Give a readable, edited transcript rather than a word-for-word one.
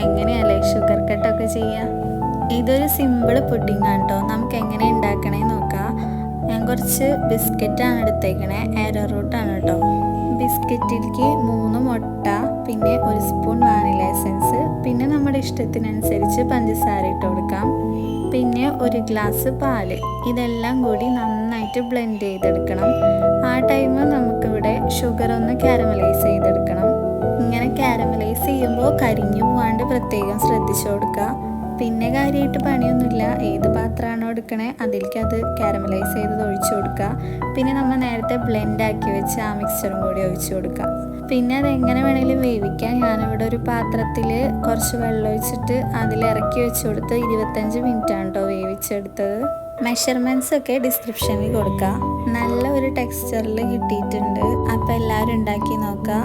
എങ്ങനെയല്ലേ sugar കട്ടൊക്കെ ചെയ്യുക. ഇതൊരു simple pudding ആണ് കേട്ടോ. നമുക്ക് എങ്ങനെ ഉണ്ടാക്കണേ നോക്കാം. ഞാൻ കുറച്ച് ബിസ്ക്കറ്റാണ് എടുത്തേക്കണേ, ആരോ റൂട്ടാണ് കേട്ടോ. ബിസ്ക്കറ്റിലേക്ക് 3 മുട്ട, പിന്നെ 1 സ്പൂൺ വാനില എസൻസ്, പിന്നെ നമ്മുടെ ഇഷ്ടത്തിനനുസരിച്ച് പഞ്ചസാര ഇട്ട് കൊടുക്കാം, പിന്നെ 1 ഗ്ലാസ് പാല്. ഇതെല്ലാം കൂടി നന്നായിട്ട് ബ്ലെൻഡ് ചെയ്തെടുക്കണം. ആ ടൈം നമുക്കിവിടെ ഷുഗർ ഒന്ന് കാരമലൈസ് ചെയ്തെടുക്കണം. ഇങ്ങനെ കാരമലൈസ് ചെയ്യുമ്പോൾ കരിഞ്ഞു പോകാണ്ട് പ്രത്യേകം ശ്രദ്ധിച്ചു കൊടുക്കുക. പിന്നെ കാര്യമായിട്ട് പണിയൊന്നുമില്ല, ഏത് പാത്രമാണോ എടുക്കണേ അതിലേക്ക് അത് കാരമലൈസ് ചെയ്തത് ഒഴിച്ചു കൊടുക്കുക. പിന്നെ നമ്മൾ നേരത്തെ ബ്ലെൻഡ് ആക്കി വെച്ച് ആ മിക്സ്ചറും കൂടി ഒഴിച്ചു കൊടുക്കുക. പിന്നെ അതെങ്ങനെ വേണമെങ്കിലും വേവിക്കാം. ഞാനിവിടെ ഒരു പാത്രത്തിൽ കുറച്ച് വെള്ളം ഒഴിച്ചിട്ട് അതിൽ ഇറക്കി വെച്ച് കൊടുത്ത് 25 മിനിറ്റാണ് കേട്ടോ വേവിച്ചെടുത്തത്. മെഷർമെൻറ്റ്സ് ഒക്കെ ഡിസ്ക്രിപ്ഷനിൽ കൊടുക്കുക. നല്ല ഒരു ടെക്സ്ചറിൽ കിട്ടിയിട്ടുണ്ട്. അപ്പോൾ എല്ലാവരും ഉണ്ടാക്കി നോക്കുക.